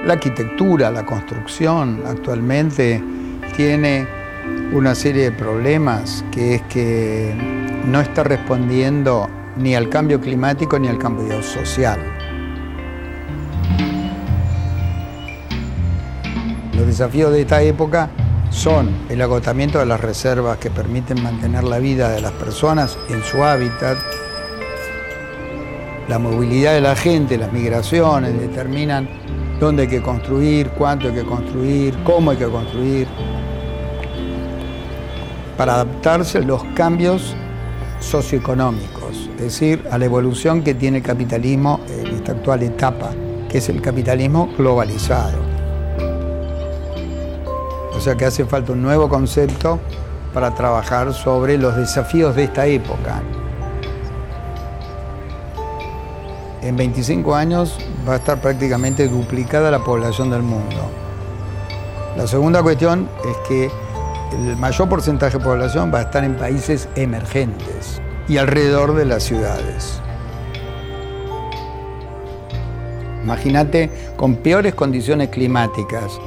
La arquitectura, la construcción actualmente tiene una serie de problemas, que es que no está respondiendo ni al cambio climático ni al cambio social. Los desafíos de esta época son el agotamiento de las reservas que permiten mantener la vida de las personas en su hábitat. La movilidad de la gente, las migraciones determinan dónde hay que construir, cuánto hay que construir, cómo hay que construir, para adaptarse a los cambios socioeconómicos, es decir, a la evolución que tiene el capitalismo en esta actual etapa, que es el capitalismo globalizado. O sea que hace falta un nuevo concepto para trabajar sobre los desafíos de esta época. En 25 años va a estar prácticamente duplicada la población del mundo. La segunda cuestión es que el mayor porcentaje de población va a estar en países emergentes y alrededor de las ciudades. Imagínate con peores condiciones climáticas,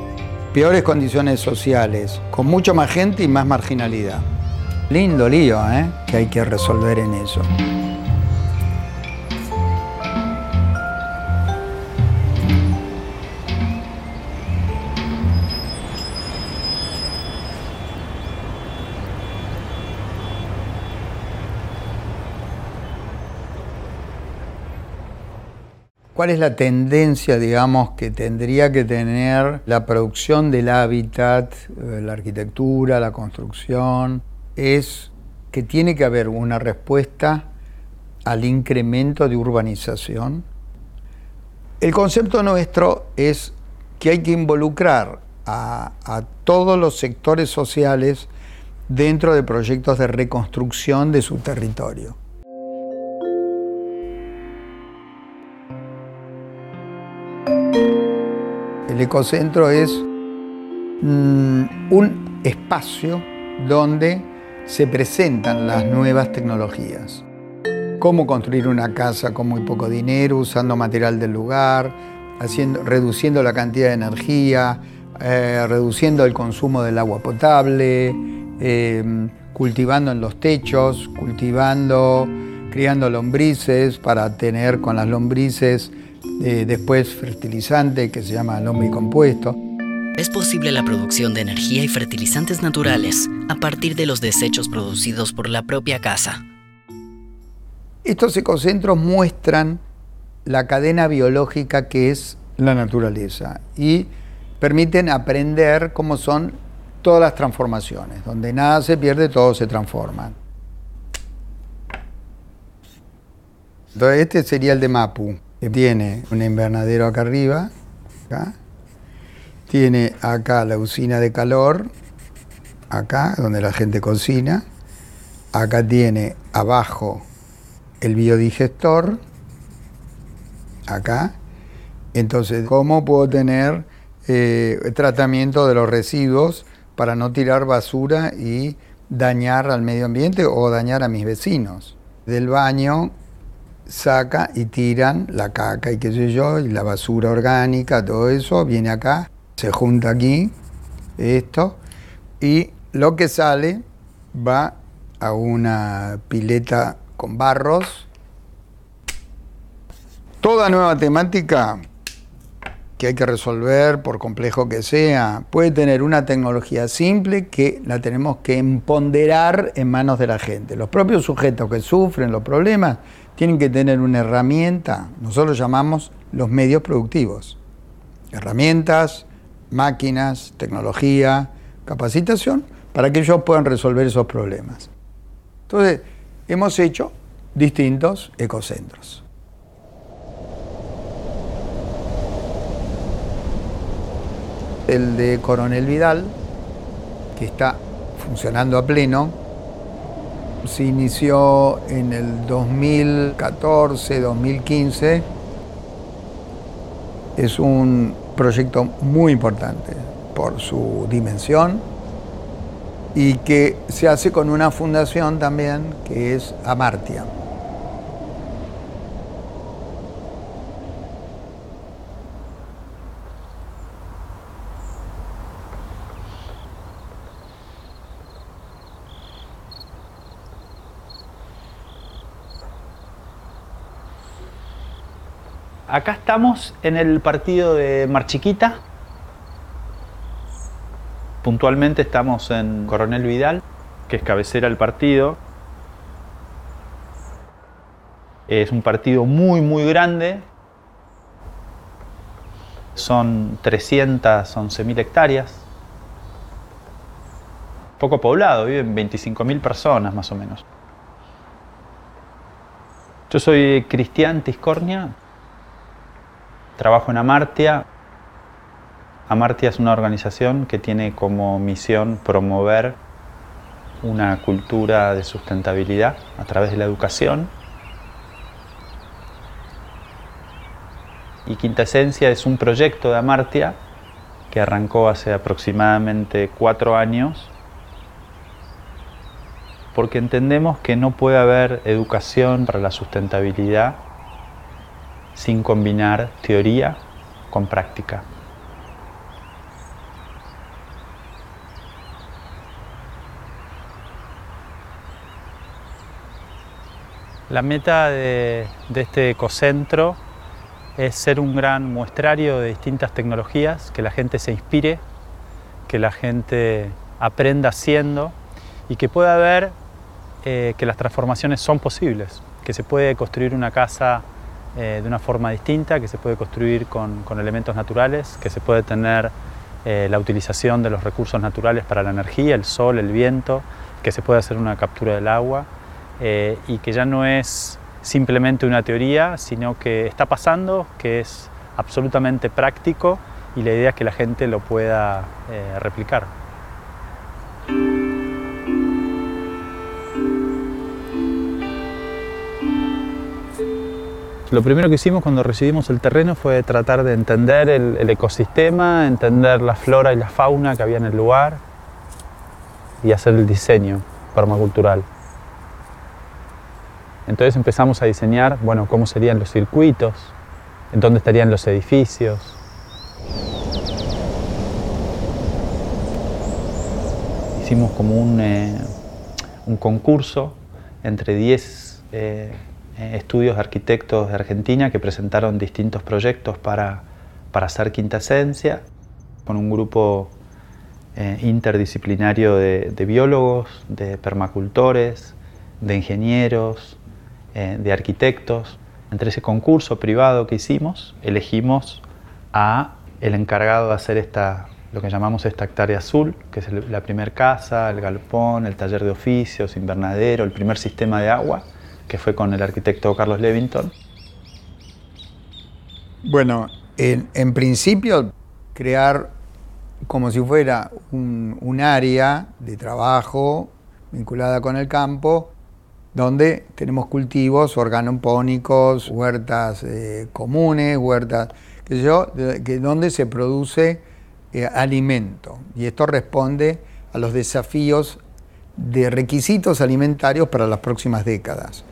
peores condiciones sociales, con mucho más gente y más marginalidad. Lindo lío, que hay que resolver en eso. ¿Cuál es la tendencia, digamos, que tendría que tener la producción del hábitat, la arquitectura, la construcción? Es que tiene que haber una respuesta al incremento de urbanización. El concepto nuestro es que hay que involucrar a todos los sectores sociales dentro de proyectos de reconstrucción de su territorio. El ecocentro es un espacio donde se presentan las nuevas tecnologías. Cómo construir una casa con muy poco dinero, usando material del lugar, reduciendo la cantidad de energía, reduciendo el consumo del agua potable, cultivando en los techos, criando lombrices para tener con las lombrices después fertilizante que se llama lombricompuesto. Es posible la producción de energía y fertilizantes naturales a partir de los desechos producidos por la propia casa. Estos ecocentros muestran la cadena biológica que es la naturaleza y permiten aprender cómo son todas las transformaciones. Donde nada se pierde, todo se transforma. Entonces este sería el de Mapu. Tiene un invernadero acá arriba, acá. Tiene acá la usina de calor, acá donde la gente cocina. Acá tiene abajo el biodigestor, acá. Entonces, ¿cómo puedo tener tratamiento de los residuos para no tirar basura y dañar al medio ambiente o dañar a mis vecinos? Del baño saca y tiran la caca y qué sé yo, y la basura orgánica, todo eso viene acá, se junta aquí, esto, y lo que sale va a una pileta con barros. Toda nueva temática que hay que resolver, por complejo que sea, puede tener una tecnología simple que la tenemos que empoderar en manos de la gente. Los propios sujetos que sufren los problemas tienen que tener una herramienta, nosotros llamamos los medios productivos. Herramientas, máquinas, tecnología, capacitación, para que ellos puedan resolver esos problemas. Entonces, hemos hecho distintos ecocentros. El de Coronel Vidal, que está funcionando a pleno, se inició en el 2014, 2015. Es un proyecto muy importante por su dimensión y que se hace con una fundación también que es Amartya. Acá estamos en el partido de Mar Chiquita. Puntualmente estamos en Coronel Vidal, que es cabecera del partido. Es un partido muy grande. Son 311.000 hectáreas. Poco poblado, viven 25.000 personas más o menos. Yo soy Cristian Tiscornia, trabajo en Amartya. Amartya es una organización que tiene como misión promover una cultura de sustentabilidad a través de la educación. Y Quinta Esencia es un proyecto de Amartya que arrancó hace aproximadamente 4 años, porque entendemos que no puede haber educación para la sustentabilidad sin combinar teoría con práctica. La meta de este ecocentro es ser un gran muestrario de distintas tecnologías, que la gente se inspire, que la gente aprenda haciendo y que pueda ver que las transformaciones son posibles, que se puede construir una casa de una forma distinta, que se puede construir con elementos naturales, que se puede tener la utilización de los recursos naturales para la energía, el sol, el viento, que se puede hacer una captura del agua y que ya no es simplemente una teoría, sino que está pasando, que es absolutamente práctico y la idea es que la gente lo pueda replicar. Lo primero que hicimos cuando recibimos el terreno fue tratar de entender el ecosistema, entender la flora y la fauna que había en el lugar y hacer el diseño permacultural. Entonces empezamos a diseñar, bueno, cómo serían los circuitos, en dónde estarían los edificios. Hicimos como un concurso entre 10 estudios de arquitectos de Argentina que presentaron distintos proyectos para hacer Quinta Esencia, con un grupo interdisciplinario de biólogos, de permacultores, de ingenieros, de arquitectos. Entre ese concurso privado que hicimos, elegimos a el encargado de hacer lo que llamamos esta hectárea azul, que es la primer casa, el galpón, el taller de oficios, invernadero, el primer sistema de agua, que fue con el arquitecto Carlos Levington. Bueno, en principio, crear como si fuera un área de trabajo vinculada con el campo, donde tenemos cultivos organopónicos, huertas comunes, huertas, qué sé yo, donde se produce alimento. Y esto responde a los desafíos de requisitos alimentarios para las próximas décadas.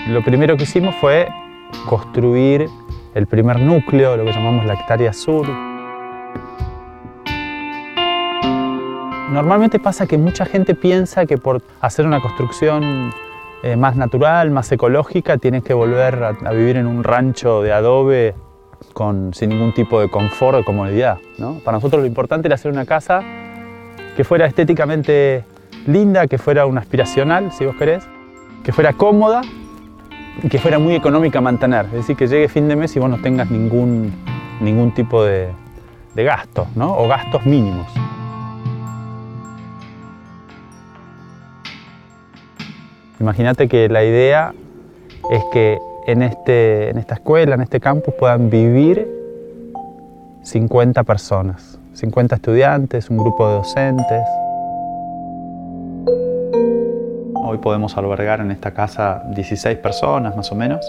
Lo primero que hicimos fue construir el primer núcleo, lo que llamamos la hectárea sur. Normalmente pasa que mucha gente piensa que por hacer una construcción más natural, más ecológica, tienes que volver a vivir en un rancho de adobe sin ningún tipo de confort o comodidad, ¿no? Para nosotros lo importante era hacer una casa que fuera estéticamente linda, que fuera una aspiracional, si vos querés, que fuera cómoda y que fuera muy económica a mantener. Es decir, que llegue fin de mes y vos no tengas ningún tipo de gasto, ¿no? O gastos mínimos. Imagínate que la idea es que en esta escuela, en este campus, puedan vivir 50 personas, 50 estudiantes, un grupo de docentes. Hoy podemos albergar en esta casa 16 personas más o menos.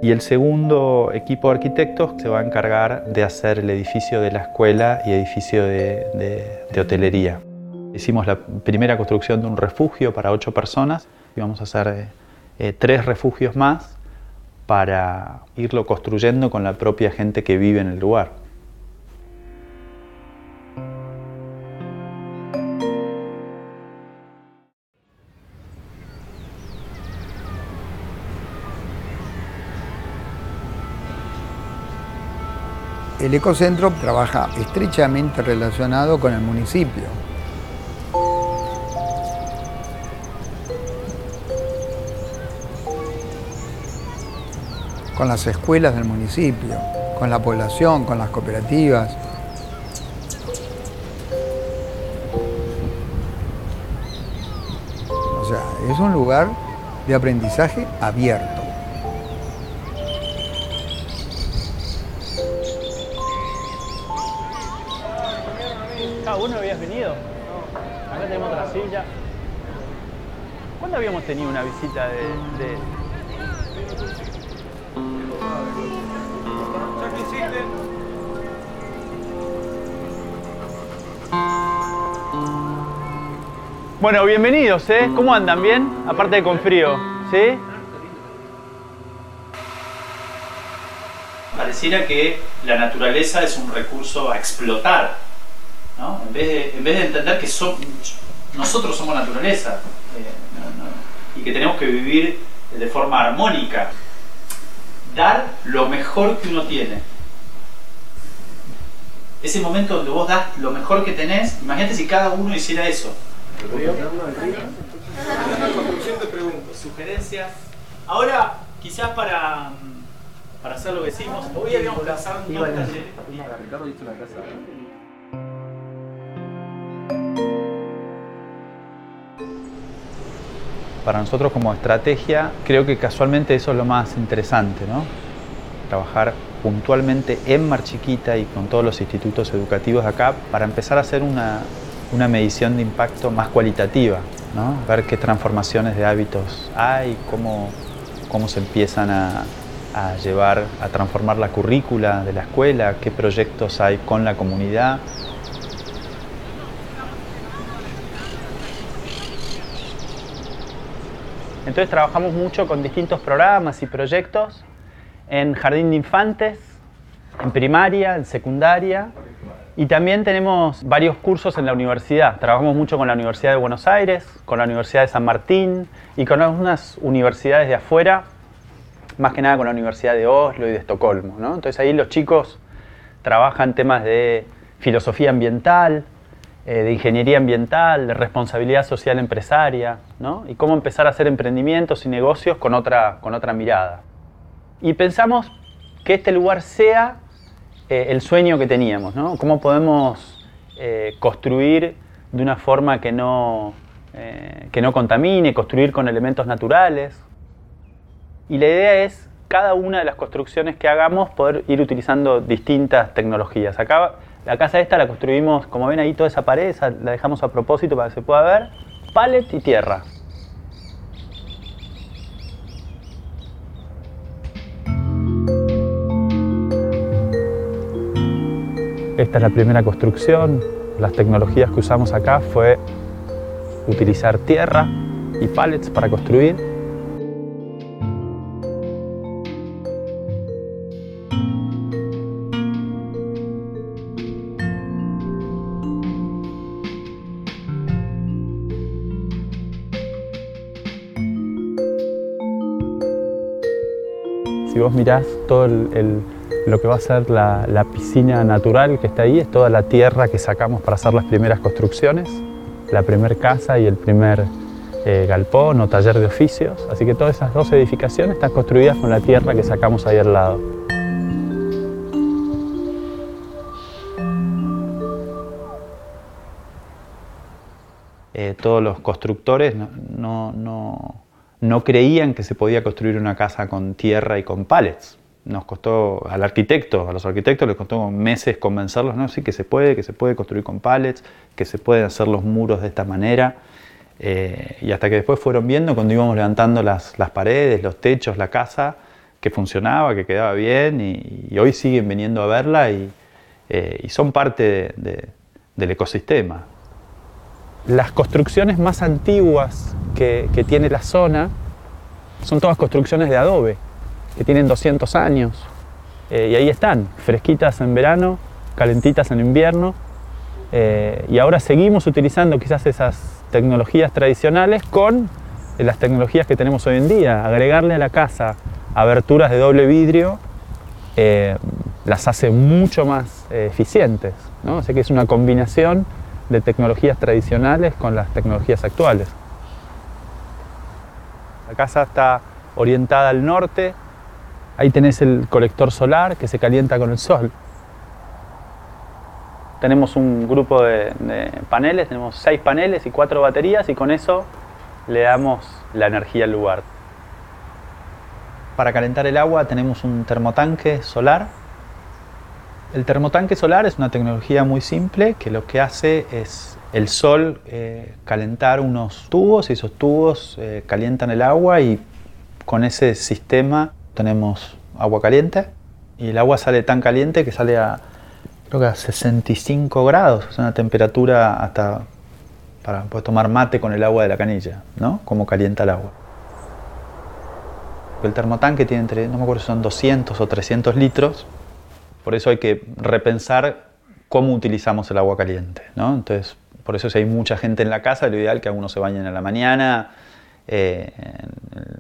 Y el segundo equipo de arquitectos se va a encargar de hacer el edificio de la escuela y edificio de hotelería. Hicimos la primera construcción de un refugio para 8 personas y vamos a hacer 3 refugios más para irlo construyendo con la propia gente que vive en el lugar. El ecocentro trabaja estrechamente relacionado con el municipio. Con las escuelas del municipio, con la población, con las cooperativas. O sea, es un lugar de aprendizaje abierto. ¿Vos no habías venido? No. Acá tenemos otra silla. ¿Cuándo habíamos tenido una visita de... Bueno, bienvenidos, ¿eh? ¿Cómo andan? ¿Bien? Aparte de con frío, ¿sí? Pareciera que la naturaleza es un recurso a explotar, ¿no? En vez de entender que nosotros somos naturaleza y que tenemos que vivir de forma armónica, dar lo mejor que uno tiene. Ese momento donde vos das lo mejor que tenés, imagínate si cada uno hiciera eso. Sugerencias. Ahora, quizás para hacer lo que decimos, hoy habíamos pensado en dos talleres. Ricardo hizo una casa. Para nosotros como estrategia, creo que casualmente eso es lo más interesante, ¿no? Trabajar puntualmente en Mar Chiquita y con todos los institutos educativos de acá para empezar a hacer una medición de impacto más cualitativa, ¿no? Ver qué transformaciones de hábitos hay, cómo se empiezan a llevar, a transformar la currícula de la escuela, qué proyectos hay con la comunidad. Entonces trabajamos mucho con distintos programas y proyectos en jardín de infantes, en primaria, en secundaria, y también tenemos varios cursos en la universidad. Trabajamos mucho con la Universidad de Buenos Aires, con la Universidad de San Martín y con algunas universidades de afuera, más que nada con la Universidad de Oslo y de Estocolmo, ¿no? Entonces ahí los chicos trabajan temas de filosofía ambiental, de ingeniería ambiental, de responsabilidad social empresaria, ¿no? Y cómo empezar a hacer emprendimientos y negocios con otra mirada. Y pensamos que este lugar sea el sueño que teníamos, ¿no? Cómo podemos construir de una forma que no contamine, construir con elementos naturales. Y la idea es, cada una de las construcciones que hagamos, poder ir utilizando distintas tecnologías. Acá, la casa esta la construimos, como ven ahí, toda esa pared, la dejamos a propósito para que se pueda ver, pallet y tierra. Esta es la primera construcción. Las tecnologías que usamos acá fue utilizar tierra y pallets para construir. Si vos mirás todo lo que va a ser la piscina natural que está ahí, es toda la tierra que sacamos para hacer las primeras construcciones, la primer casa y el primer galpón o taller de oficios. Así que todas esas dos edificaciones están construidas con la tierra que sacamos ahí al lado. Todos los constructores no creían que se podía construir una casa con tierra y con pallets. Nos costó a los arquitectos les costó meses convencerlos, ¿no? Sí, que se puede construir con pallets, que se pueden hacer los muros de esta manera. Y hasta que después fueron viendo, cuando íbamos levantando las paredes, los techos, la casa, que funcionaba, que quedaba bien, y hoy siguen viniendo a verla y son parte del ecosistema. Las construcciones más antiguas que tiene la zona son todas construcciones de adobe, que tienen 200 años. Y ahí están, fresquitas en verano, calentitas en invierno. Y ahora seguimos utilizando quizás esas tecnologías tradicionales con las tecnologías que tenemos hoy en día. Agregarle a la casa aberturas de doble vidrio las hace mucho más eficientes, ¿no? O sea que es una combinación de tecnologías tradicionales con las tecnologías actuales. La casa está orientada al norte, ahí tenés el colector solar que se calienta con el sol. Tenemos un grupo de paneles, tenemos 6 paneles y 4 baterías y con eso le damos la energía al lugar. Para calentar el agua tenemos un termotanque solar. El termotanque solar es una tecnología muy simple que lo que hace es el sol calentar unos tubos y esos tubos calientan el agua y con ese sistema tenemos agua caliente y el agua sale tan caliente que sale a creo que a 65 grados, es una temperatura hasta para poder tomar mate con el agua de la canilla, ¿no? Como calienta el agua. El termotanque tiene entre, no me acuerdo si son 200 o 300 litros, por eso hay que repensar cómo utilizamos el agua caliente, ¿no? Entonces, por eso si hay mucha gente en la casa, lo ideal es que algunos se bañen a la mañana, en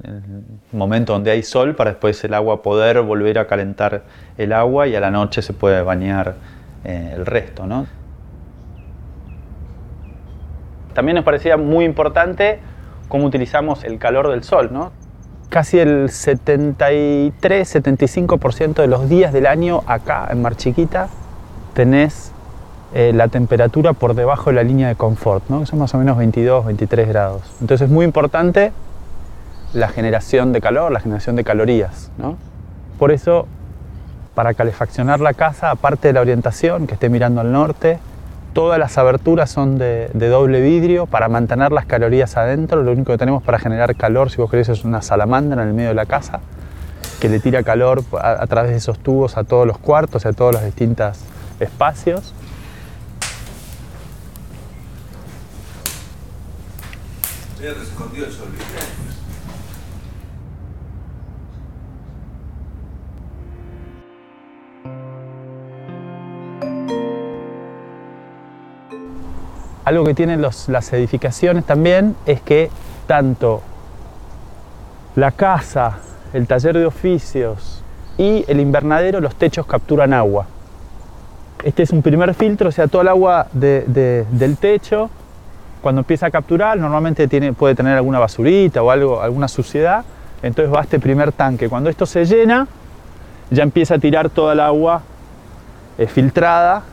el momento donde hay sol, para después el agua poder volver a calentar el agua y a la noche se puede bañar el resto, ¿no? También nos parecía muy importante cómo utilizamos el calor del sol, ¿no? Casi el 73-75% de los días del año acá en Mar Chiquita tenés la temperatura por debajo de la línea de confort, ¿no? Que son más o menos 22-23 grados. Entonces es muy importante la generación de calor, la generación de calorías, ¿no? Por eso, para calefaccionar la casa, aparte de la orientación, que esté mirando al norte, todas las aberturas son de doble vidrio para mantener las calorías adentro. Lo único que tenemos para generar calor, si vos querés, es una salamandra en el medio de la casa que le tira calor a través de esos tubos a todos los cuartos y a todos los distintos espacios. Se escondió el sol. Algo que tienen las edificaciones también es que tanto la casa, el taller de oficios y el invernadero, los techos capturan agua. Este es un primer filtro, o sea, todo el agua del techo, cuando empieza a capturar, normalmente puede tener alguna basurita o algo, alguna suciedad, entonces va a este primer tanque. Cuando esto se llena, ya empieza a tirar toda el agua filtrada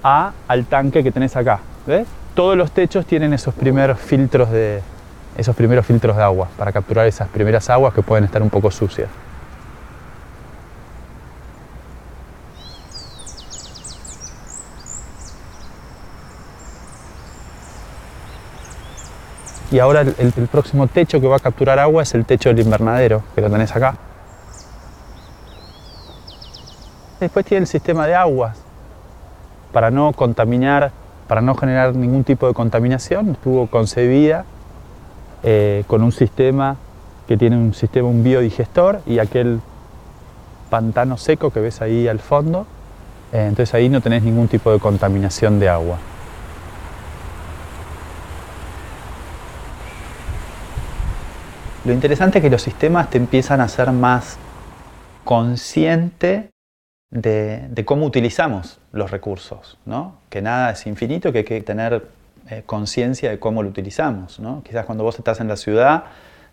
al tanque que tenés acá, ¿ves? Todos los techos tienen esos primeros filtros de agua para capturar esas primeras aguas que pueden estar un poco sucias. Y ahora el próximo techo que va a capturar agua es el techo del invernadero, que lo tenés acá. Después tiene el sistema de aguas para no contaminar, para no generar ningún tipo de contaminación. Estuvo concebida con un sistema que tiene un biodigestor y aquel pantano seco que ves ahí al fondo. Entonces ahí no tenés ningún tipo de contaminación de agua. Lo interesante es que los sistemas te empiezan a ser más consciente de cómo utilizamos los recursos, ¿no? Que nada es infinito, que hay que tener conciencia de cómo lo utilizamos, ¿no? Quizás cuando vos estás en la ciudad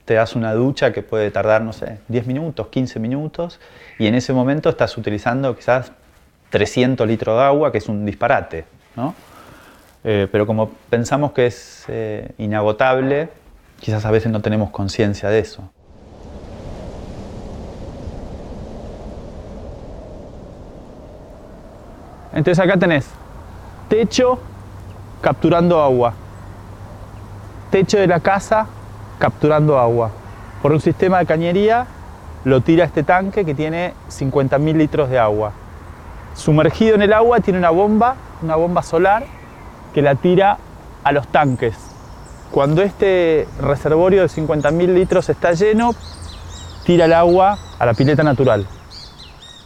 te das una ducha que puede tardar, no sé, 10 minutos, 15 minutos, y en ese momento estás utilizando quizás 300 litros de agua, que es un disparate, ¿no? Pero como pensamos que es inagotable, quizás a veces no tenemos conciencia de eso. Entonces acá tenés techo capturando agua, techo de la casa capturando agua. Por un sistema de cañería lo tira a este tanque que tiene 50.000 litros de agua. Sumergido en el agua tiene una bomba solar que la tira a los tanques. Cuando este reservorio de 50.000 litros está lleno, tira el agua a la pileta natural.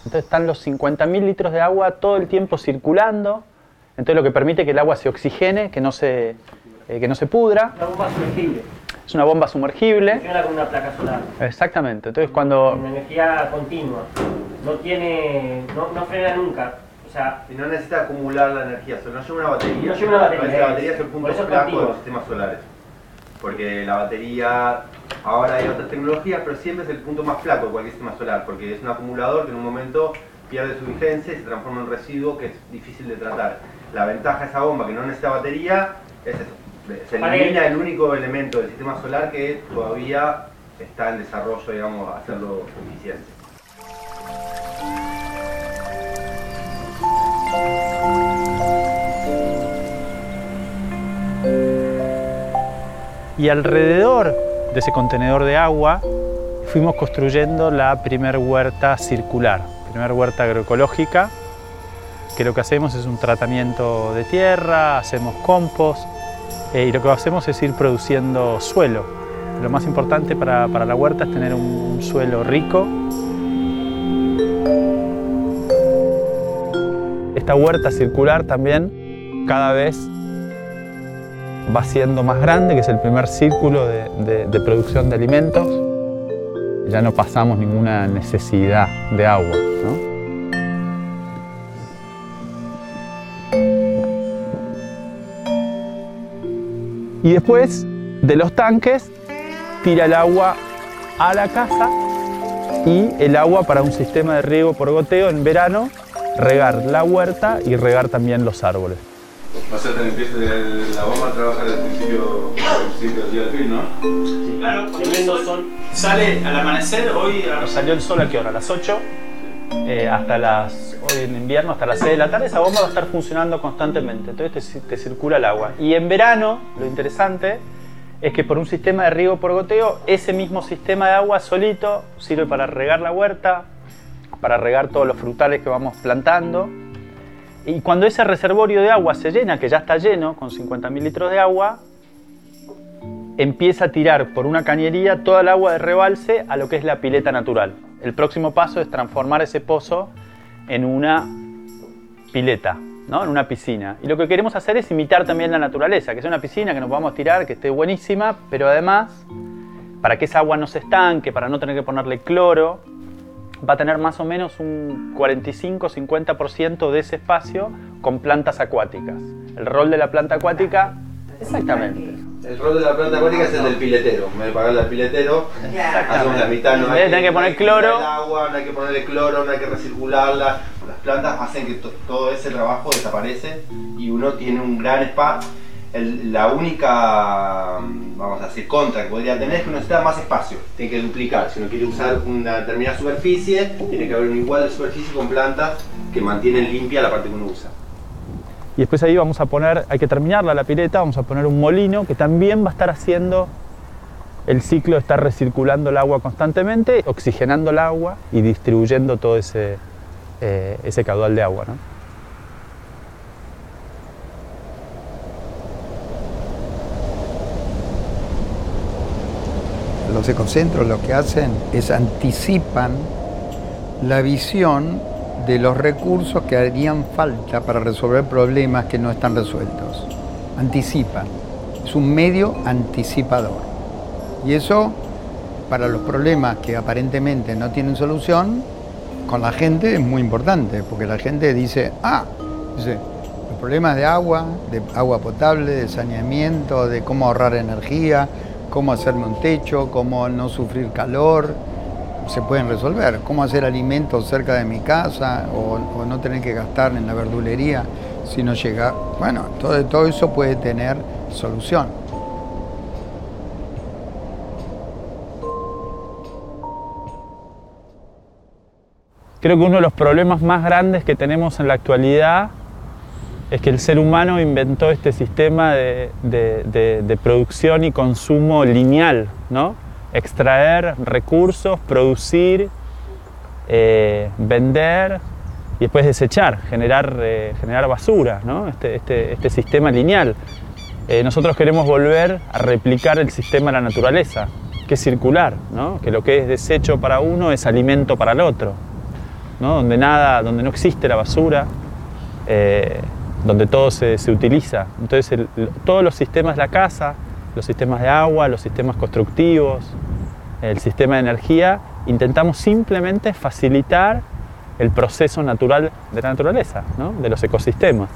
Entonces están los 50.000 litros de agua todo el tiempo circulando, entonces lo que permite que el agua se oxigene, que no se pudra. Una bomba sumergible. Es una bomba sumergible. Funciona con una placa solar. Exactamente. Entonces cuando... Una energía continua. no frena nunca. O sea, y no necesita acumular la energía, o sea, no lleva una batería. No lleva una batería. La batería es el punto flaco de los sistemas solares. Porque la batería, ahora hay otras tecnologías, pero siempre es el punto más flaco de cualquier sistema solar, porque es un acumulador que en un momento pierde su vigencia y se transforma en un residuo que es difícil de tratar. La ventaja de esa bomba que no necesita batería es eso. Se elimina el único elemento del sistema solar que todavía está en desarrollo, digamos, a hacerlo eficiente. Y alrededor de ese contenedor de agua fuimos construyendo la primer huerta circular, primer huerta agroecológica, que lo que hacemos es un tratamiento de tierra, hacemos compost y lo que hacemos es ir produciendo suelo. Lo más importante para la huerta es tener un suelo rico. Esta huerta circular también cada vez va siendo más grande, que es el primer círculo de producción de alimentos. Ya no pasamos ninguna necesidad de agua, ¿no? Y después de los tanques tira el agua a la casa y el agua para un sistema de riego por goteo en verano, regar la huerta y regar también los árboles. O sea, la bomba trabaja desde el principio del día al fin, ¿no? Sí, claro, tremendo sol. Sale al amanecer, hoy salió el sol a qué hora, a las 8, hoy en invierno hasta las 6 de la tarde, esa bomba va a estar funcionando constantemente, entonces te circula el agua. Y en verano, lo interesante es que por un sistema de riego por goteo, ese mismo sistema de agua solito sirve para regar la huerta, para regar todos los frutales que vamos plantando. Y cuando ese reservorio de agua se llena, que ya está lleno, con 50.000 litros de agua, empieza a tirar por una cañería toda el agua de rebalse a lo que es la pileta natural. El próximo paso es transformar ese pozo en una pileta, ¿no? En una piscina. Y lo que queremos hacer es imitar también la naturaleza, que sea una piscina que nos podamos tirar, que esté buenísima, pero además, para que esa agua no se estanque, para no tener que ponerle cloro, va a tener más o menos un 45-50% de ese espacio con plantas acuáticas. El rol de la planta acuática, exactamente. El rol de la planta acuática es el del piletero. En vez de pagarle al piletero, hacemos la mitad. No hay que poner cloro. El agua, no hay que ponerle cloro, no hay que recircularla. Las plantas hacen que todo ese trabajo desaparece y uno tiene un gran espacio. La única, vamos a decir, contra que podría tener es que uno necesita más espacio, tiene que duplicar. Si uno quiere usar una determinada superficie, tiene que haber un igual de superficie con plantas que mantienen limpia la parte que uno usa. Y después ahí vamos a poner, hay que terminarla la pileta, vamos a poner un molino que también va a estar haciendo el ciclo de estar recirculando el agua constantemente, oxigenando el agua y distribuyendo todo ese caudal de agua, ¿no? Los ecocentros lo que hacen es anticipan la visión de los recursos que harían falta para resolver problemas que no están resueltos. Anticipan. Es un medio anticipador. Y eso, para los problemas que aparentemente no tienen solución, con la gente es muy importante, porque la gente dice, los problemas de agua potable, de saneamiento, de cómo ahorrar energía, cómo hacerme un techo, cómo no sufrir calor, se pueden resolver. Cómo hacer alimentos cerca de mi casa o no tener que gastar en la verdulería si no llega. Bueno, todo eso puede tener solución. Creo que uno de los problemas más grandes que tenemos en la actualidad es que el ser humano inventó este sistema de producción y consumo lineal, ¿no? Extraer recursos, producir, vender y después desechar, generar basura, ¿no? Este sistema lineal. Nosotros queremos volver a replicar el sistema de la naturaleza, que es circular, ¿no? Que lo que es desecho para uno es alimento para el otro, ¿no? Donde no existe la basura, donde todo se utiliza. Entonces todos los sistemas de la casa, los sistemas de agua, los sistemas constructivos, el sistema de energía, intentamos simplemente facilitar el proceso natural de la naturaleza, ¿no? De los ecosistemas.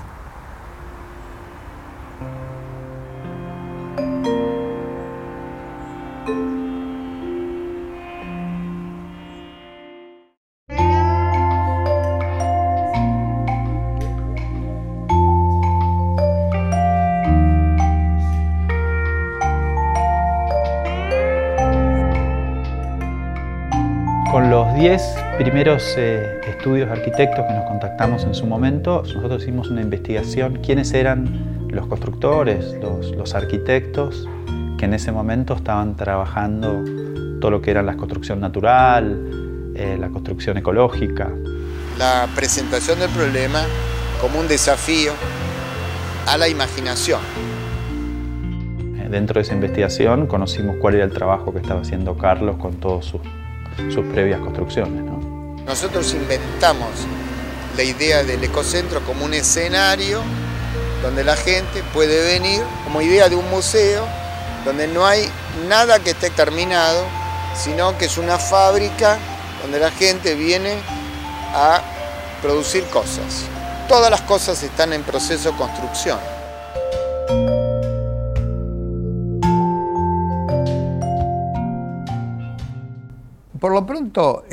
Con los 10 primeros estudios de arquitectos que nos contactamos en su momento, nosotros hicimos una investigación, quiénes eran los constructores, los arquitectos que en ese momento estaban trabajando todo lo que era la construcción natural, la construcción ecológica. La presentación del problema como un desafío a la imaginación. Dentro de esa investigación conocimos cuál era el trabajo que estaba haciendo Carlos con todos sus previas construcciones, ¿no? Nosotros inventamos la idea del ecocentro como un escenario donde la gente puede venir, como idea de un museo, donde no hay nada que esté terminado, sino que es una fábrica donde la gente viene a producir cosas. Todas las cosas están en proceso de construcción. Por lo pronto,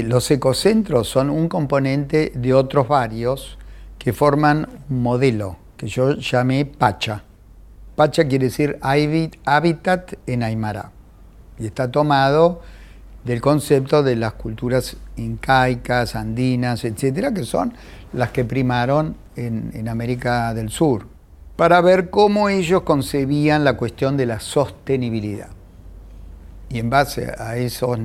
los ecocentros son un componente de otros varios que forman un modelo que yo llamé Pacha. Pacha quiere decir hábitat en Aymara y está tomado del concepto de las culturas incaicas, andinas, etcétera, que son las que primaron en América del Sur, para ver cómo ellos concebían la cuestión de la sostenibilidad. Y en base a eso,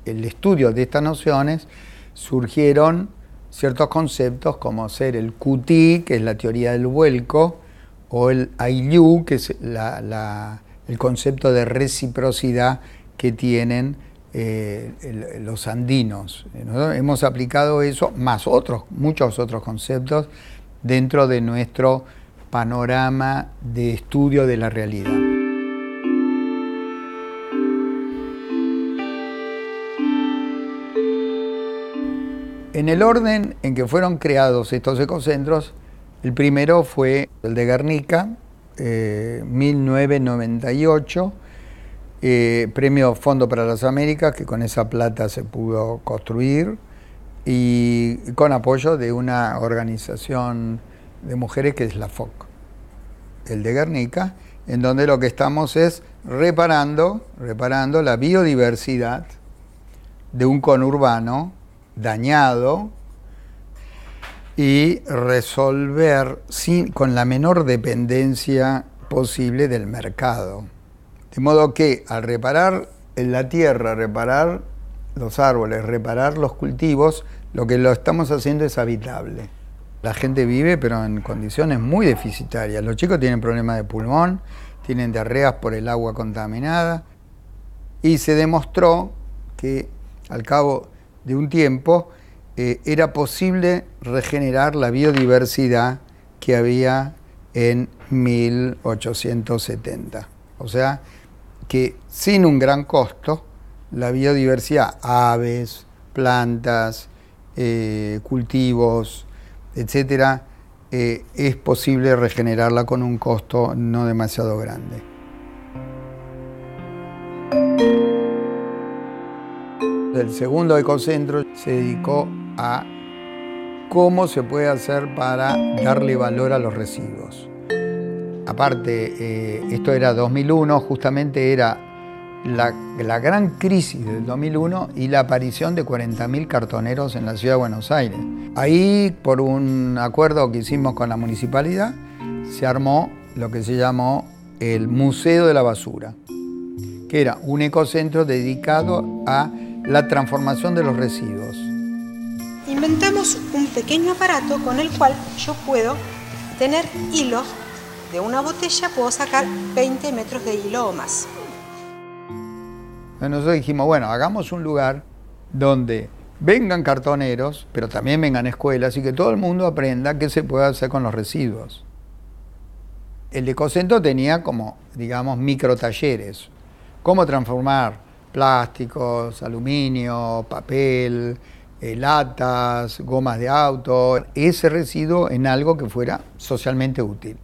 el estudio de estas nociones, surgieron ciertos conceptos como ser el QT, que es la teoría del vuelco, o el Ayllu, que es el concepto de reciprocidad que tienen los andinos. Nosotros hemos aplicado eso, más muchos otros conceptos, dentro de nuestro panorama de estudio de la realidad. En el orden en que fueron creados estos ecocentros, el primero fue el de Guernica, 1998, premio Fondo para las Américas, que con esa plata se pudo construir, y con apoyo de una organización de mujeres que es la FOC, el de Guernica, en donde lo que estamos es reparando la biodiversidad de un conurbano dañado y resolver con la menor dependencia posible del mercado. De modo que al reparar en la tierra, reparar los árboles, reparar los cultivos, lo que lo estamos haciendo es habitable. La gente vive pero en condiciones muy deficitarias. Los chicos tienen problemas de pulmón, tienen diarreas por el agua contaminada y se demostró que al cabo de un tiempo, era posible regenerar la biodiversidad que había en 1870. O sea, que sin un gran costo, la biodiversidad, aves, plantas, cultivos, etcétera, es posible regenerarla con un costo no demasiado grande. El segundo ecocentro se dedicó a cómo se puede hacer para darle valor a los residuos. Aparte, esto era 2001, justamente era la gran crisis del 2001 y la aparición de 40.000 cartoneros en la ciudad de Buenos Aires. Ahí, por un acuerdo que hicimos con la municipalidad, se armó lo que se llamó el Museo de la Basura, que era un ecocentro dedicado a la transformación de los residuos. Inventamos un pequeño aparato con el cual yo puedo tener hilos de una botella, puedo sacar 20 metros de hilo o más. Nosotros dijimos, bueno, hagamos un lugar donde vengan cartoneros, pero también vengan escuelas y que todo el mundo aprenda qué se puede hacer con los residuos. El ecocentro tenía como, digamos, microtalleres. Cómo transformar plásticos, aluminio, papel, latas, gomas de auto, ese residuo en algo que fuera socialmente útil.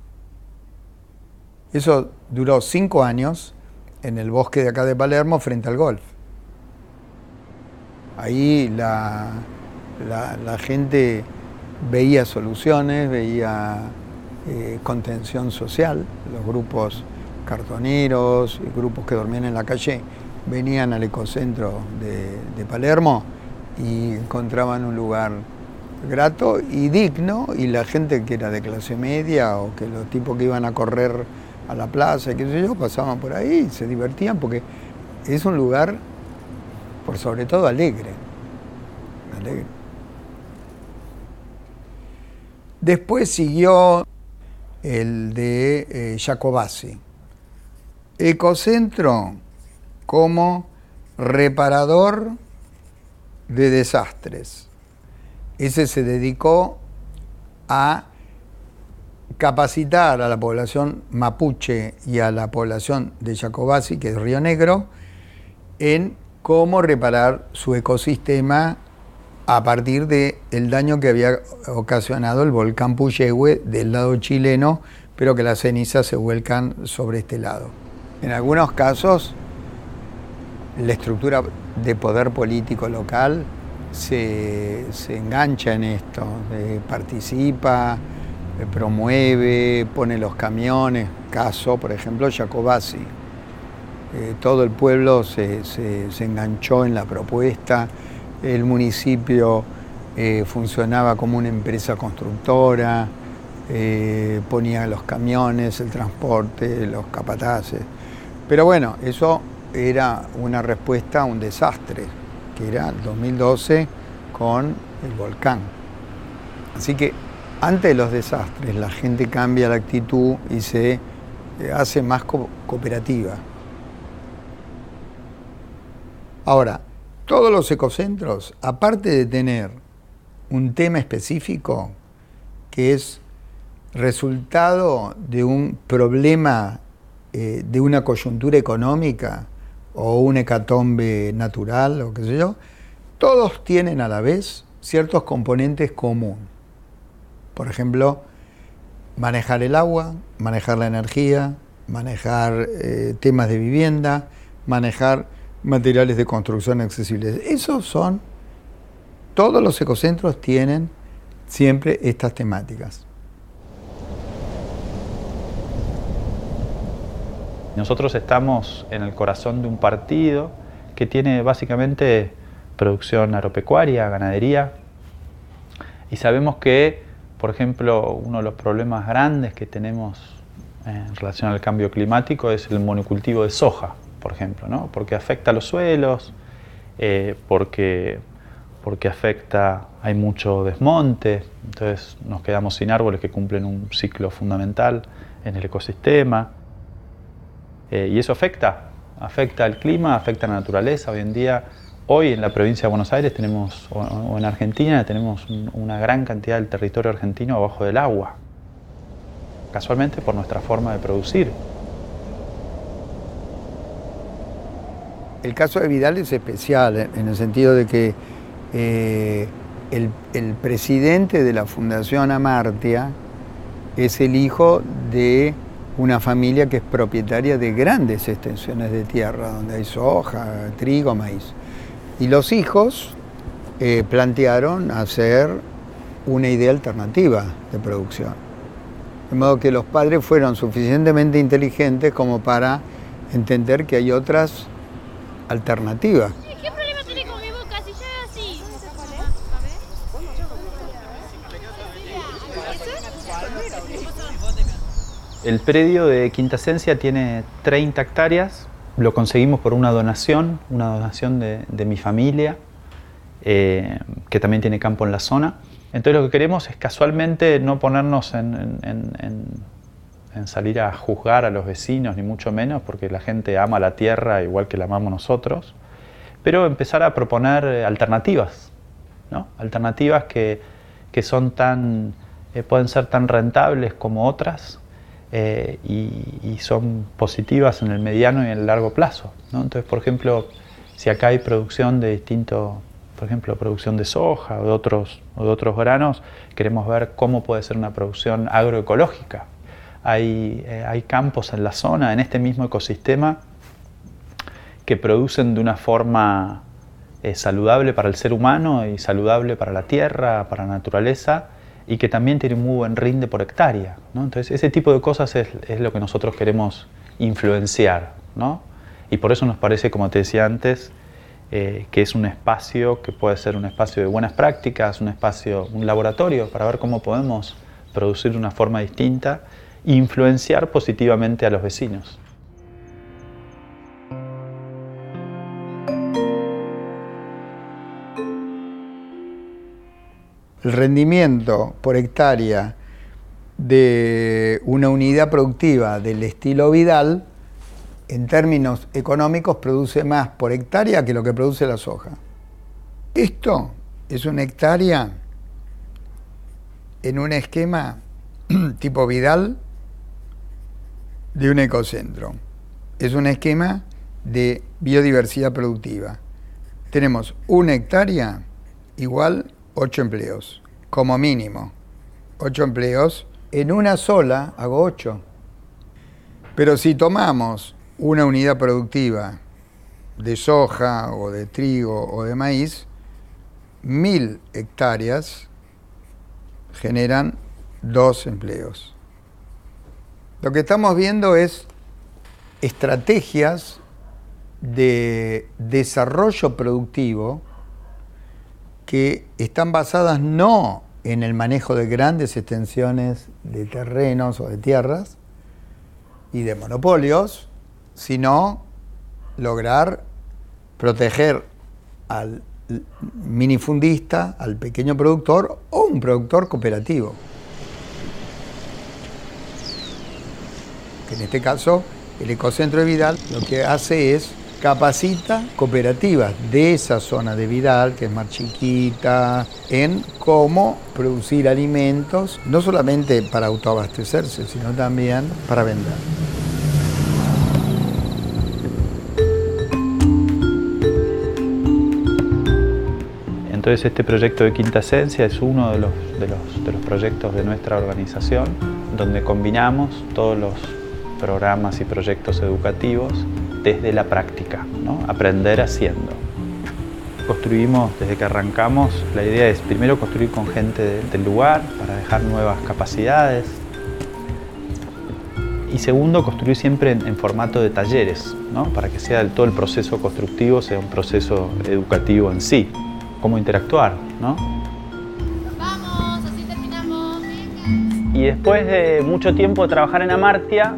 Eso duró 5 años en el bosque de acá de Palermo frente al golf. Ahí la gente veía soluciones, veía contención social. Los grupos cartoneros, grupos que dormían en la calle, venían al ecocentro de Palermo y encontraban un lugar grato y digno, y la gente que era de clase media o que los tipos que iban a correr a la plaza, qué sé yo, pasaban por ahí y se divertían porque es un lugar, por sobre todo, alegre. Después siguió el de Jacobacci. Ecocentro como reparador de desastres. Ese se dedicó a capacitar a la población mapuche y a la población de Jacobacci, que es Río Negro, en cómo reparar su ecosistema a partir del daño que había ocasionado el volcán Puyehue del lado chileno, pero que las cenizas se vuelcan sobre este lado. En algunos casos, la estructura de poder político local se engancha en esto, participa, promueve, pone los camiones. Caso, por ejemplo, Jacobacci. Todo el pueblo se enganchó en la propuesta. El municipio funcionaba como una empresa constructora, ponía los camiones, el transporte, los capataces. Pero bueno, eso era una respuesta a un desastre, que era el 2012 con el volcán. Así que ante de los desastres la gente cambia la actitud y se hace más cooperativa. Ahora, todos los ecocentros, aparte de tener un tema específico que es resultado de un problema, de una coyuntura económica o un hecatombe natural o qué sé yo, todos tienen a la vez ciertos componentes comunes. Por ejemplo, manejar el agua, manejar la energía, manejar temas de vivienda, manejar materiales de construcción accesibles. Todos los ecocentros tienen siempre estas temáticas. Nosotros estamos en el corazón de un partido que tiene básicamente producción agropecuaria, ganadería, y sabemos que, por ejemplo, uno de los problemas grandes que tenemos en relación al cambio climático es el monocultivo de soja, por ejemplo, ¿no? Porque afecta a los suelos, porque hay mucho desmonte, entonces nos quedamos sin árboles que cumplen un ciclo fundamental en el ecosistema. Y eso afecta al clima, afecta a la naturaleza. Hoy en la provincia de Buenos Aires tenemos, o en Argentina, tenemos una gran cantidad del territorio argentino abajo del agua, casualmente por nuestra forma de producir. El caso de Vidal es especial en el sentido de que el presidente de la Fundación Amartya es el hijo de una familia que es propietaria de grandes extensiones de tierra, donde hay soja, trigo, maíz. Y los hijos plantearon hacer una idea alternativa de producción. De modo que los padres fueron suficientemente inteligentes como para entender que hay otras alternativas. ¿Qué problema tiene con mi boca si yo es así? El predio de Quintasencia tiene 30 hectáreas, lo conseguimos por una donación de mi familia, que también tiene campo en la zona. Entonces lo que queremos es casualmente no ponernos en salir a juzgar a los vecinos, ni mucho menos, porque la gente ama la tierra igual que la amamos nosotros, pero empezar a proponer alternativas, ¿no? Alternativas que son pueden ser tan rentables como otras, y son positivas en el mediano y en el largo plazo, ¿no? Entonces, por ejemplo, si acá hay producción de distintos por ejemplo, producción de soja o de otros granos, queremos ver cómo puede ser una producción agroecológica. Hay campos en la zona, en este mismo ecosistema, que producen de una forma saludable para el ser humano y saludable para la tierra, para la naturaleza, y que también tienen muy buen rinde por hectárea, ¿no? Entonces, ese tipo de cosas es lo que nosotros queremos influenciar, ¿no? Y por eso nos parece, como te decía antes, que es un espacio que puede ser un espacio de buenas prácticas, un laboratorio para ver cómo podemos producir de una forma distinta e influenciar positivamente a los vecinos. El rendimiento por hectárea de una unidad productiva del estilo Vidal, en términos económicos, produce más por hectárea que lo que produce la soja. Esto es una hectárea en un esquema tipo Vidal de un ecocentro. Es un esquema de biodiversidad productiva. Tenemos una hectárea igual 8 empleos, como mínimo. 8 empleos. En una sola hago 8. Pero si tomamos una unidad productiva de soja o de trigo o de maíz, 1000 hectáreas generan 2 empleos. Lo que estamos viendo es estrategias de desarrollo productivo que están basadas no en el manejo de grandes extensiones de terrenos o de tierras y de monopolios, sino lograr proteger al minifundista, al pequeño productor o un productor cooperativo. Que en este caso, el Ecocentro de Vidal lo que hace es capacita cooperativas de esa zona de Vidal, que es más chiquita, en cómo producir alimentos, no solamente para autoabastecerse, sino también para vender. Entonces este proyecto de Quinta Esencia es uno de los proyectos de nuestra organización, donde combinamos todos los programas y proyectos educativos desde la práctica, ¿no? Aprender haciendo. Construimos, desde que arrancamos, la idea es primero construir con gente del lugar para dejar nuevas capacidades y segundo, construir siempre en formato de talleres, ¿no? Para que todo el proceso constructivo sea un proceso educativo en sí. Cómo interactuar, ¿no? Vamos, así terminamos. Y después de mucho tiempo de trabajar en Amartya,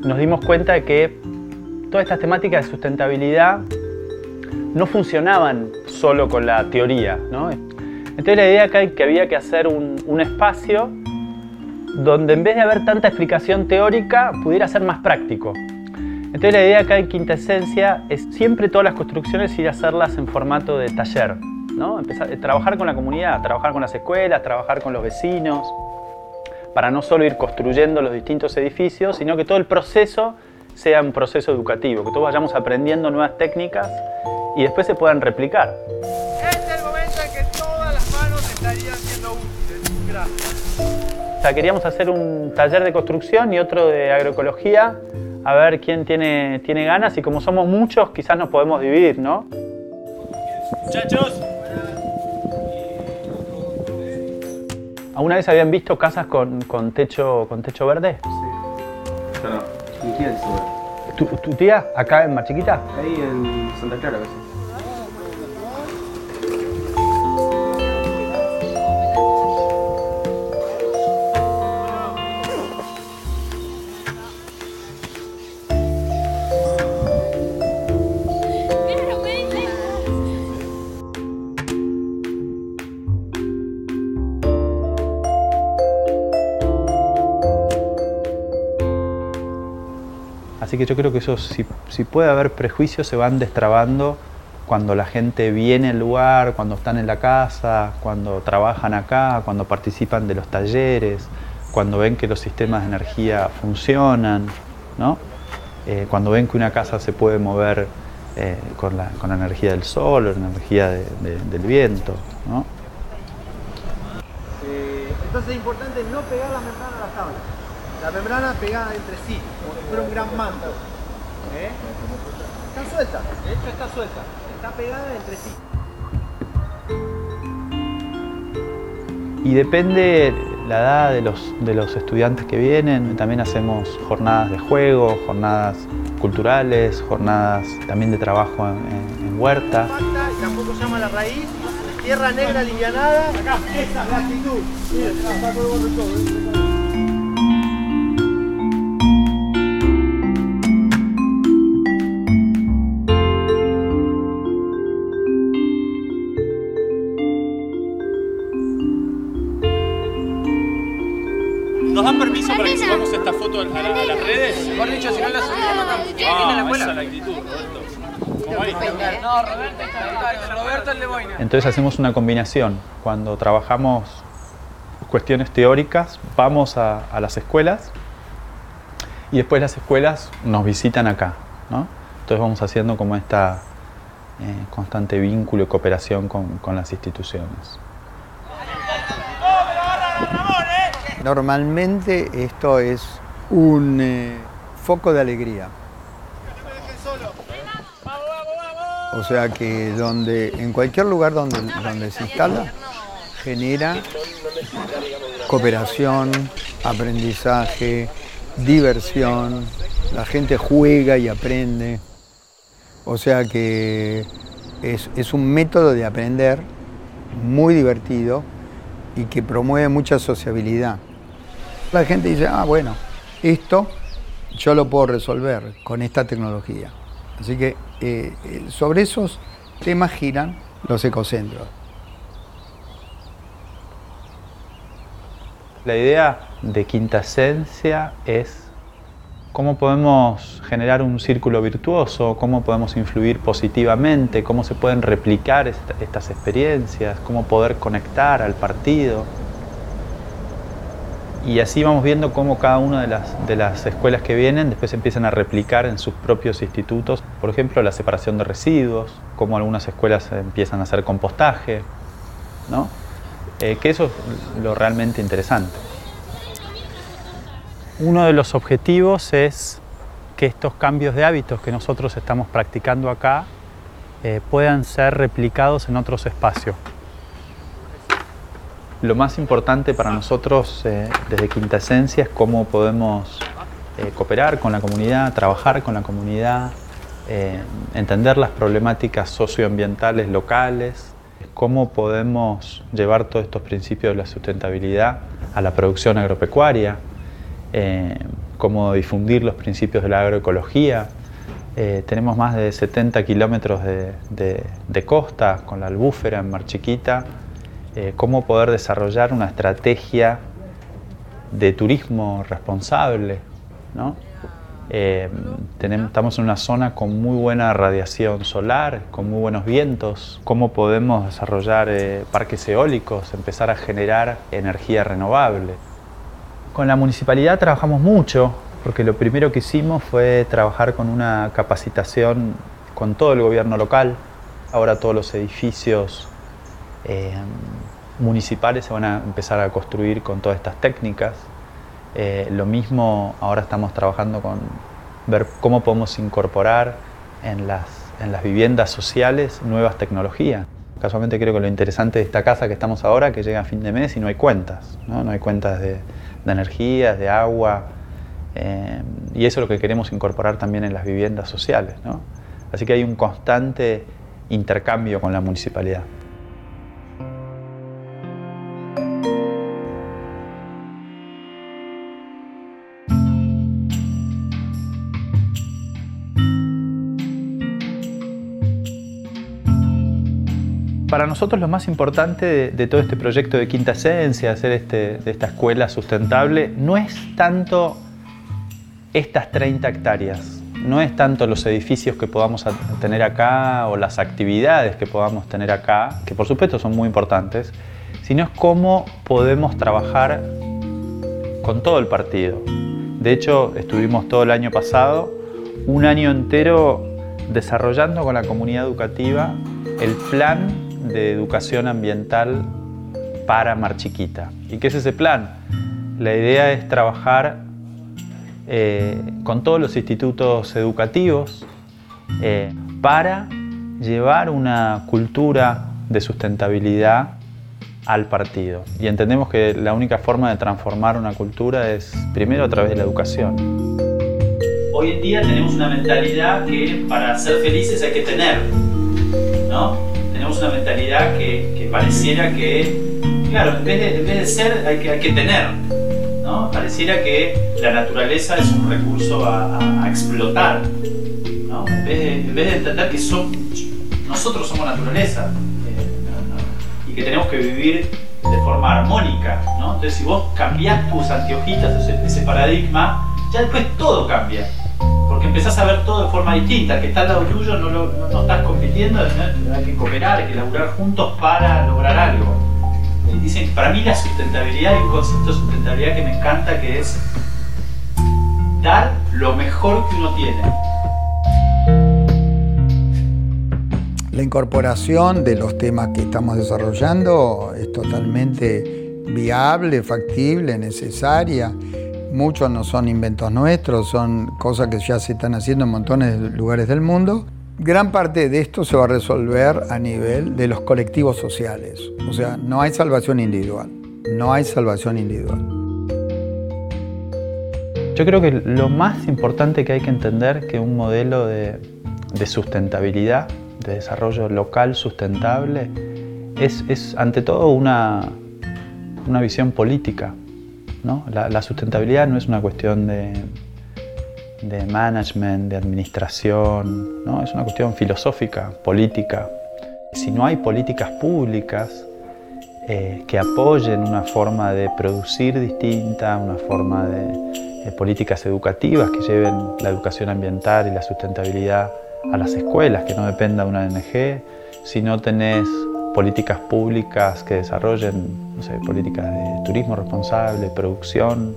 nos dimos cuenta de que todas estas temáticas de sustentabilidad no funcionaban solo con la teoría, ¿no? Entonces la idea acá es que había que hacer un espacio donde en vez de haber tanta explicación teórica, pudiera ser más práctico. Entonces la idea acá en Quinta Esencia es siempre todas las construcciones ir a hacerlas en formato de taller, ¿no? Empezar a trabajar con la comunidad, trabajar con las escuelas, trabajar con los vecinos, para no solo ir construyendo los distintos edificios, sino que todo el proceso sea un proceso educativo, que todos vayamos aprendiendo nuevas técnicas y después se puedan replicar. Este es el momento en que todas las manos estarían siendo útiles. Gracias. O sea, queríamos hacer un taller de construcción y otro de agroecología, a ver quién tiene ganas, y como somos muchos, quizás nos podemos dividir, ¿no? Muchachos. ¿Alguna vez habían visto casas con techo verde? Sí. Yo no. Mi tía dice, bueno. ¿Tu tía? ¿Acá en Mar Chiquita? Ahí en Santa Clara, a veces. Así que yo creo que eso, si puede haber prejuicios, se van destrabando cuando la gente viene al lugar, cuando están en la casa, cuando trabajan acá, cuando participan de los talleres, cuando ven que los sistemas de energía funcionan, ¿no? Cuando ven que una casa se puede mover con la energía del sol o la energía del viento, ¿no? Entonces es importante no pegar la membrana a la tabla. La membrana pegada entre sí, como si fuera un gran manto. Está suelta, de hecho está suelta, está pegada entre sí. Y depende la edad de los estudiantes que vienen. También hacemos jornadas de juego, jornadas culturales, jornadas también de trabajo en huerta. Y tampoco se llama la raíz, tierra negra alivianada. Acá, esa es la actitud. Miren, se la saco de borro todo. ¿Nos dan permiso para que subamos esta foto a las redes? Mejor dicho, si no la subimos, Esa es la actitud, Roberto. No, Roberto el de Boina. Entonces hacemos una combinación. Cuando trabajamos cuestiones teóricas, vamos a las escuelas y después las escuelas nos visitan acá, ¿no? Entonces vamos haciendo como esta constante vínculo y cooperación con las instituciones. Normalmente esto es un foco de alegría. O sea que en cualquier lugar donde se instala, genera cooperación, aprendizaje, diversión, la gente juega y aprende. O sea que es un método de aprender muy divertido y que promueve mucha sociabilidad. La gente dice, bueno, esto yo lo puedo resolver con esta tecnología. Así que sobre esos temas giran los ecocentros. La idea de Quintasencia es cómo podemos generar un círculo virtuoso, cómo podemos influir positivamente, cómo se pueden replicar estas experiencias, cómo poder conectar al partido. Y así vamos viendo cómo cada una de las escuelas que vienen después empiezan a replicar en sus propios institutos. Por ejemplo, la separación de residuos, cómo algunas escuelas empiezan a hacer compostaje, ¿no? Que eso es lo realmente interesante. Uno de los objetivos es que estos cambios de hábitos que nosotros estamos practicando acá puedan ser replicados en otros espacios. Lo más importante para nosotros desde Quintasencia es cómo podemos cooperar con la comunidad, trabajar con la comunidad, entender las problemáticas socioambientales locales, cómo podemos llevar todos estos principios de la sustentabilidad a la producción agropecuaria, cómo difundir los principios de la agroecología. Tenemos más de 70 kilómetros de costa con la Albúfera en Mar Chiquita. Cómo poder desarrollar una estrategia de turismo responsable, ¿no? Estamos en una zona con muy buena radiación solar, con muy buenos vientos. Cómo podemos desarrollar parques eólicos, empezar a generar energía renovable. Con la municipalidad trabajamos mucho, porque lo primero que hicimos fue trabajar con una capacitación con todo el gobierno local. Ahora todos los edificios municipales se van a empezar a construir con todas estas técnicas. Lo mismo ahora estamos trabajando con ver cómo podemos incorporar en las viviendas sociales nuevas tecnologías. Casualmente creo que lo interesante de esta casa que estamos ahora, que llega a fin de mes y no hay cuentas, ¿no? No hay cuentas de energías, de agua, y eso es lo que queremos incorporar también en las viviendas sociales, ¿no? Así que hay un constante intercambio con la municipalidad. Para nosotros lo más importante de todo este proyecto de Quintasencia, hacer de esta escuela sustentable, no es tanto estas 30 hectáreas, no es tanto los edificios que podamos tener acá o las actividades que podamos tener acá, que por supuesto son muy importantes, sino es cómo podemos trabajar con todo el partido. De hecho, estuvimos todo el año pasado, un año entero desarrollando con la comunidad educativa el plan de educación ambiental para Mar Chiquita. ¿Y qué es ese plan? La idea es trabajar con todos los institutos educativos para llevar una cultura de sustentabilidad al partido. Y entendemos que la única forma de transformar una cultura es primero a través de la educación. Hoy en día tenemos una mentalidad que para ser felices hay que tener, ¿no? Tenemos una mentalidad que pareciera que, claro, en vez de ser hay que tener, ¿no? Pareciera que la naturaleza es un recurso a explotar, ¿no? En vez de entender que nosotros somos naturaleza y que tenemos que vivir de forma armónica, ¿no? Entonces si vos cambiás tus anteojitas, ese paradigma, ya después todo cambia. Porque empezás a ver todo de forma distinta. El que está al lado tuyo no estás compitiendo, ¿no? Hay que cooperar, hay que laburar juntos para lograr algo. Dicen, para mí la sustentabilidad, hay un concepto de sustentabilidad que me encanta, que es dar lo mejor que uno tiene. La incorporación de los temas que estamos desarrollando es totalmente viable, factible, necesaria. Muchos no son inventos nuestros, son cosas que ya se están haciendo en montones de lugares del mundo. Gran parte de esto se va a resolver a nivel de los colectivos sociales. O sea, no hay salvación individual. No hay salvación individual. Yo creo que lo más importante que hay que entender que un modelo de sustentabilidad, de desarrollo local sustentable, es ante todo una visión política, ¿no? La sustentabilidad no es una cuestión de management, de administración, ¿no? Es una cuestión filosófica, política. Si no hay políticas públicas que apoyen una forma de producir distinta, una forma de políticas educativas que lleven la educación ambiental y la sustentabilidad a las escuelas, que no dependa de una ONG, si no tenés políticas públicas que desarrollen, no sé, políticas de turismo responsable, producción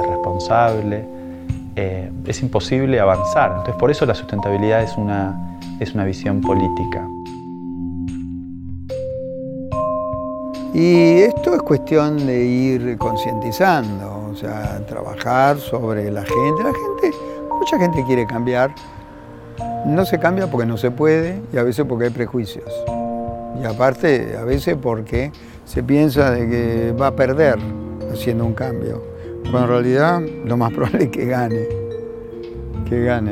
responsable, es imposible avanzar. Entonces, por eso la sustentabilidad es una visión política. Y esto es cuestión de ir concientizando, o sea, trabajar sobre la gente. Mucha gente quiere cambiar. No se cambia porque no se puede y a veces porque hay prejuicios. Y aparte, a veces porque se piensa de que va a perder haciendo un cambio, cuando en realidad lo más probable es que gane.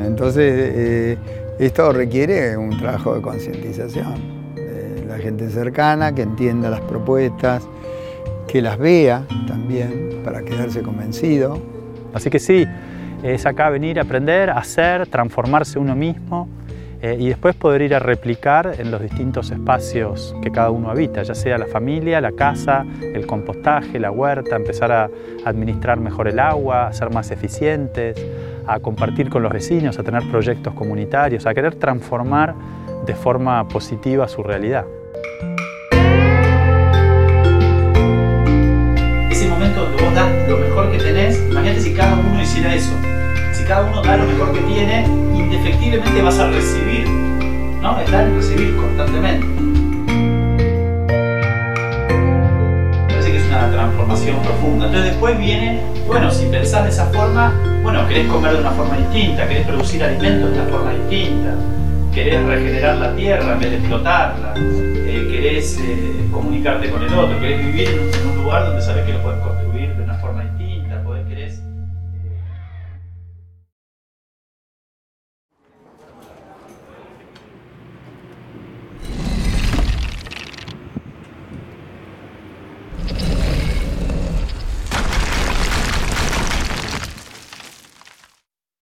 Entonces, esto requiere un trabajo de concientización de la gente cercana, que entienda las propuestas, que las vea también para quedarse convencido. Así que sí, es acá venir a aprender, a hacer, transformarse uno mismo y después poder ir a replicar en los distintos espacios que cada uno habita, ya sea la familia, la casa, el compostaje, la huerta, empezar a administrar mejor el agua, a ser más eficientes, a compartir con los vecinos, a tener proyectos comunitarios, a querer transformar de forma positiva su realidad. Ese momento donde vos das lo mejor que tenés, imagínate si cada uno hiciera eso. Si cada uno da lo mejor que tiene, indefectiblemente vas a recibir, ¿no? Es dar y recibir constantemente. Parece que es una transformación profunda. Entonces después viene, bueno, si pensás de esa forma, bueno, querés comer de una forma distinta, querés producir alimentos de una forma distinta, querés regenerar la tierra en vez de explotarla, querés comunicarte con el otro, querés vivir en un lugar donde sabés que lo podés construir.